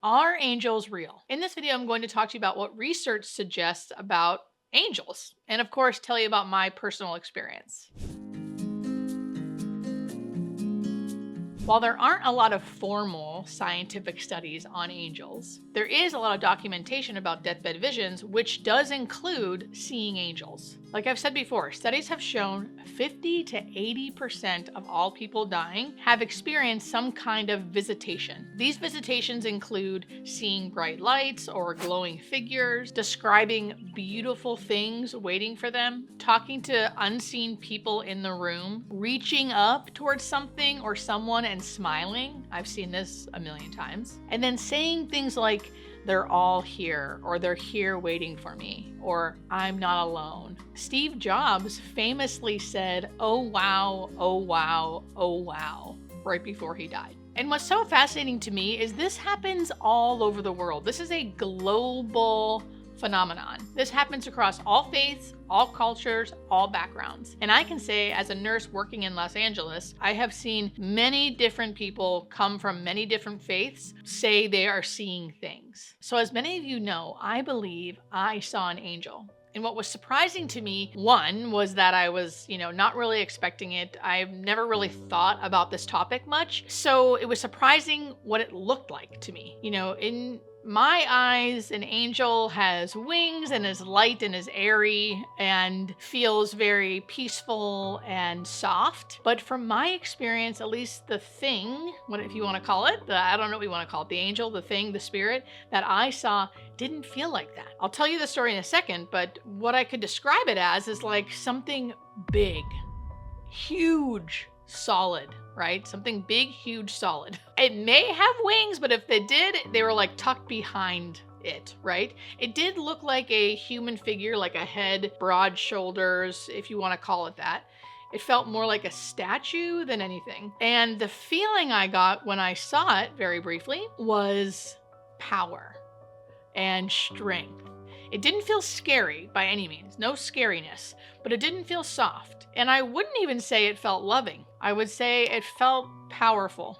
Are angels real? In this video, I'm going to talk to you about what research suggests about angels, and of course, tell you about my personal experience. While there aren't a lot of formal scientific studies on angels, there is a lot of documentation about deathbed visions, which does include seeing angels. Like I've said before, studies have shown 50 to 80% of all people dying have experienced some kind of visitation. These visitations include seeing bright lights or glowing figures, describing beautiful things waiting for them, talking to unseen people in the room, reaching up towards something or someone and smiling. I've seen this a million times. And then saying things like, they're all here, or they're here waiting for me, or I'm not alone. Steve Jobs famously said, "Oh wow, oh wow, oh wow," right before he died. And what's so fascinating to me is this happens all over the world. This is a global phenomenon. This happens across all faiths, all cultures, all backgrounds. And I can say, as a nurse working in Los Angeles, I have seen many different people come from many different faiths say they are seeing things. So as many of you know, I believe I saw an angel. And what was surprising to me, one, was that I was, not really expecting it. I've never really thought about this topic much. So it was surprising what it looked like to me. In my eyes, an angel has wings and is light and is airy and feels very peaceful and soft. But from my experience, at least the thing, what if you want to call it, I don't know what you want to call it, the angel, the thing, the spirit that I saw didn't feel like that. I'll tell you the story in a second, but what I could describe it as is like something big, huge, solid, right? Something big, huge, solid. It may have wings, but if they did, they were like tucked behind it, right? It did look like a human figure, like a head, broad shoulders, if you want to call it that. It felt more like a statue than anything. And the feeling I got when I saw it very briefly was power and strength. It didn't feel scary by any means, no scariness, but it didn't feel soft. And I wouldn't even say it felt loving. I would say it felt powerful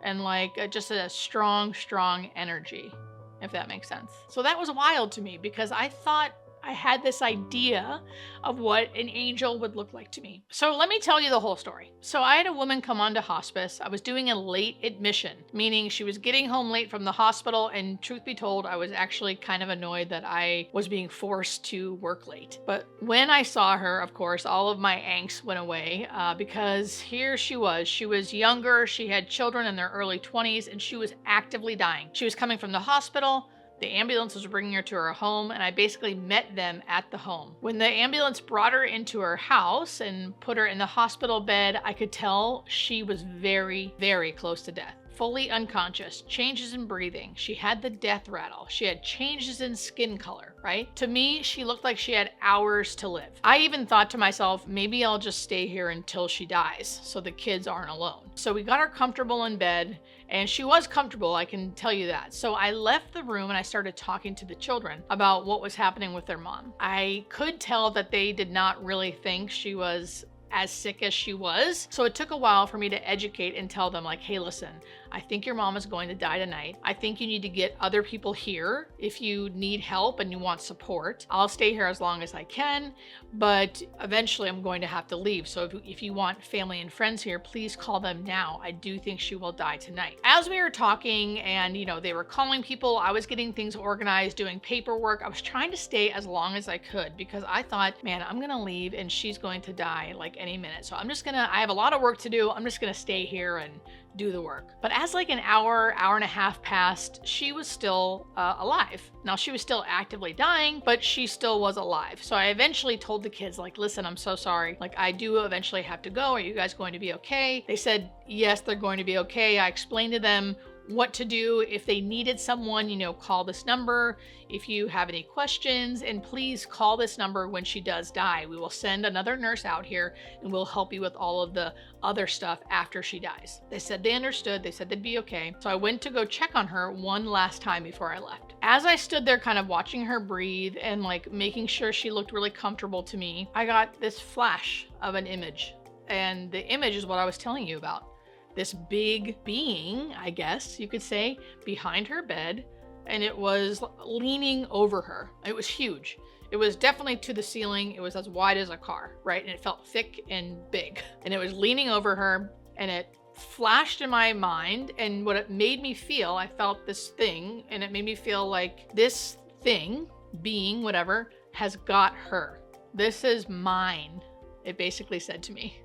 and like just a strong, strong energy, if that makes sense. So that was wild to me because I thought I had this idea of what an angel would look like to me. So let me tell you the whole story. So I had a woman come onto hospice. I was doing a late admission, meaning she was getting home late from the hospital. And truth be told, I was actually kind of annoyed that I was being forced to work late. But when I saw her, of course, all of my angst went away because here she was. She was younger. She had children in their early 20s and she was actively dying. She was coming from the hospital. The ambulance was bringing her to her home, and I basically met them at the home. When the ambulance brought her into her house and put her in the hospital bed, I could tell she was very, very close to death. Fully unconscious, changes in breathing. She had the death rattle. She had changes in skin color, right? To me, she looked like she had hours to live. I even thought to myself, maybe I'll just stay here until she dies so the kids aren't alone. So we got her comfortable in bed, and she was comfortable, I can tell you that. So I left the room and I started talking to the children about what was happening with their mom. I could tell that they did not really think she was as sick as she was. So it took a while for me to educate and tell them like, hey, listen, I think your mom is going to die tonight. I think you need to get other people here if you need help and you want support. I'll stay here as long as I can, but eventually I'm going to have to leave. So if you want family and friends here, please call them now. I do think she will die tonight. As we were talking and, they were calling people, I was getting things organized, doing paperwork. I was trying to stay as long as I could because I thought, man, I'm going to leave and she's going to die like any minute. So I have a lot of work to do. I'm just going to stay here and do the work. But as like an hour and a half passed, she was still alive. Now she was still actively dying, but she still was alive. So I eventually told the kids like, listen, I'm so sorry. Like I do eventually have to go. Are you guys going to be okay? They said, yes, they're going to be okay. I explained to them what to do if they needed someone, call this number if you have any questions, and please call this number when she does die. We will send another nurse out here and we'll help you with all of the other stuff after she dies. They said they understood. They said they'd be okay. So I went to go check on her one last time before I left. As I stood there kind of watching her breathe and like making sure she looked really comfortable to me, I got this flash of an image. And the image is what I was telling you about. this big being, I guess you could say, behind her bed, and it was leaning over her. It was huge. It was definitely to the ceiling. It was as wide as a car, right? And it felt thick and big. And it was leaning over her, and it flashed in my mind. And what it made me feel, I felt this thing, and it made me feel like this thing, being, whatever, has got her. This is mine, it basically said to me,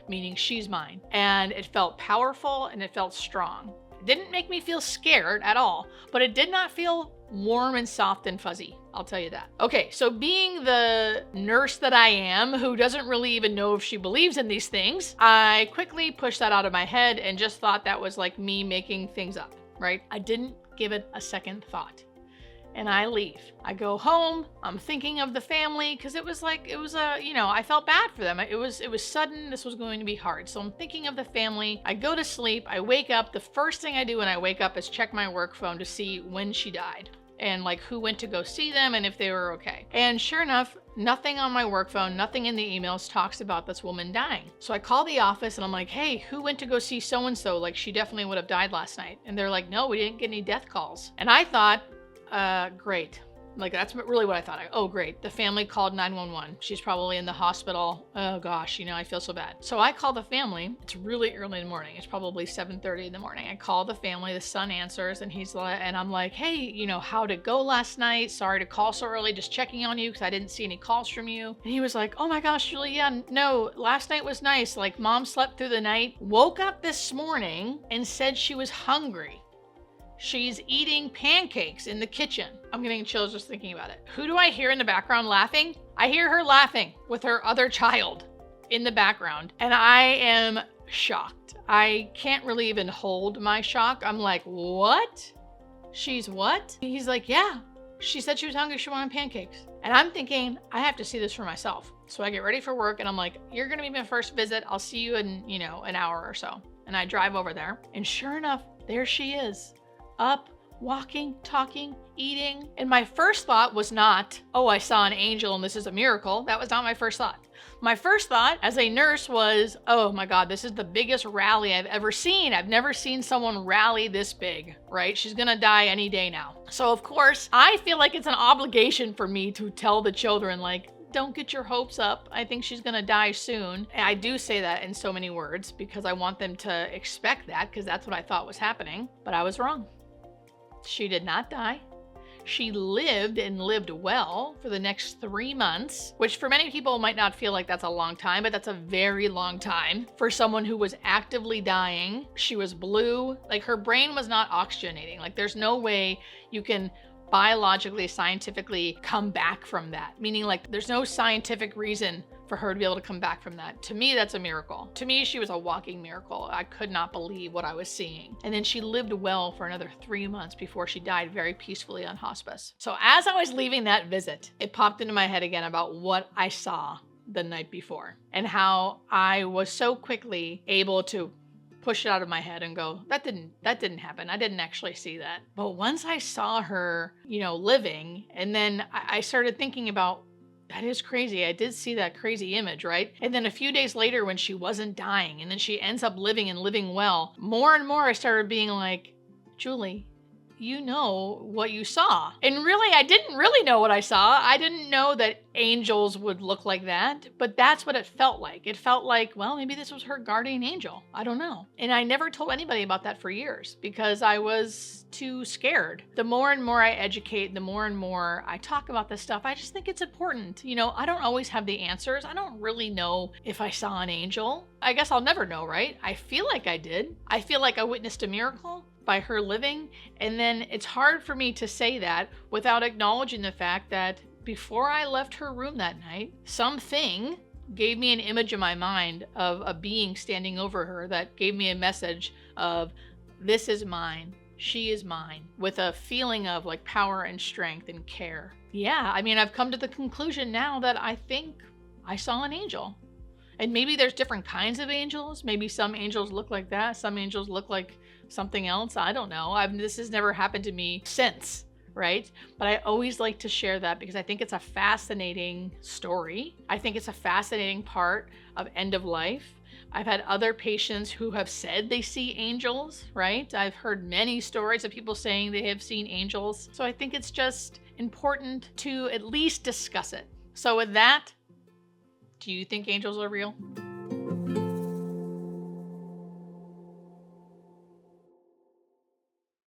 meaning she's mine. And it felt powerful and it felt strong. It didn't make me feel scared at all, but it did not feel warm and soft and fuzzy. I'll tell you that. Okay, so being the nurse that I am, who doesn't really even know if she believes in these things, I quickly pushed that out of my head and just thought that was like me making things up, right? I didn't give it a second thought. And I leave. I go home. I'm thinking of the family because I felt bad for them. It was sudden. This was going to be hard. So I'm thinking of the family. I go to sleep. I wake up. The first thing I do when I wake up is check my work phone to see when she died and like who went to go see them and if they were okay. And sure enough, nothing on my work phone, nothing in the emails talks about this woman dying. So I call the office and I'm like, hey, who went to go see so-and-so? Like she definitely would have died last night. And they're like, no, we didn't get any death calls. And I thought, great. Like that's really what I thought. Oh, great. The family called 911. She's probably in the hospital. Oh gosh, I feel so bad. So I call the family. It's really early in the morning. It's probably 7:30 in the morning. I call the family. The son answers and I'm like, hey, how'd it go last night? Sorry to call so early. Just checking on you because I didn't see any calls from you. And he was like, oh my gosh, Julie, yeah, no, last night was nice. Like mom slept through the night, woke up this morning and said she was hungry. She's eating pancakes in the kitchen. I'm getting chills just thinking about it. Who do I hear in the background laughing? I hear her laughing with her other child in the background. And I am shocked. I can't really even hold my shock. I'm like, what? She's what? He's like, yeah. She said she was hungry. She wanted pancakes. And I'm thinking, I have to see this for myself. So I get ready for work and I'm like, you're going to be my first visit. I'll see you in, an hour or so. And I drive over there. And sure enough, there she is. Up, walking, talking, eating. And my first thought was not, oh, I saw an angel and this is a miracle. That was not my first thought. My first thought as a nurse was, oh my God, this is the biggest rally I've ever seen. I've never seen someone rally this big, right? She's gonna die any day now. So of course, I feel like it's an obligation for me to tell the children, like, don't get your hopes up. I think she's gonna die soon. And I do say that in so many words because I want them to expect that because that's what I thought was happening. But I was wrong. She did not die. She lived and lived well for the next 3 months, which for many people might not feel like that's a long time, but that's a very long time for someone who was actively dying. She was blue, like her brain was not oxygenating. Like there's no way you can biologically, scientifically come back from that. Meaning like there's no scientific reason for her to be able to come back from that. To me, that's a miracle. To me, she was a walking miracle. I could not believe what I was seeing. And then she lived well for another 3 months before she died very peacefully on hospice. So as I was leaving that visit, it popped into my head again about what I saw the night before and how I was so quickly able to push it out of my head and go, that didn't happen. I didn't actually see that. But once I saw her, living, and then I started thinking about, that is crazy. I did see that crazy image, right? And then a few days later when she wasn't dying and then she ends up living and living well, more and more I started being like, Julie, you know what you saw. And really, I didn't really know what I saw. I didn't know that angels would look like that, but that's what it felt like. It felt like, well, maybe this was her guardian angel. I don't know. And I never told anybody about that for years because I was too scared. The more and more I educate, the more and more I talk about this stuff, I just think it's important. I don't always have the answers. I don't really know if I saw an angel. I guess I'll never know, right? I feel like I did. I feel like I witnessed a miracle by her living. And then it's hard for me to say that without acknowledging the fact that before I left her room that night, something gave me an image in my mind of a being standing over her that gave me a message of, this is mine, she is mine, with a feeling of like power and strength and care. Yeah, I've come to the conclusion now that I think I saw an angel. And maybe there's different kinds of angels. Maybe some angels look like that. Some angels look like something else. I don't know. This has never happened to me since, right? But I always like to share that because I think it's a fascinating story. I think it's a fascinating part of end of life. I've had other patients who have said they see angels, right? I've heard many stories of people saying they have seen angels. So I think it's just important to at least discuss it. So with that, do you think angels are real?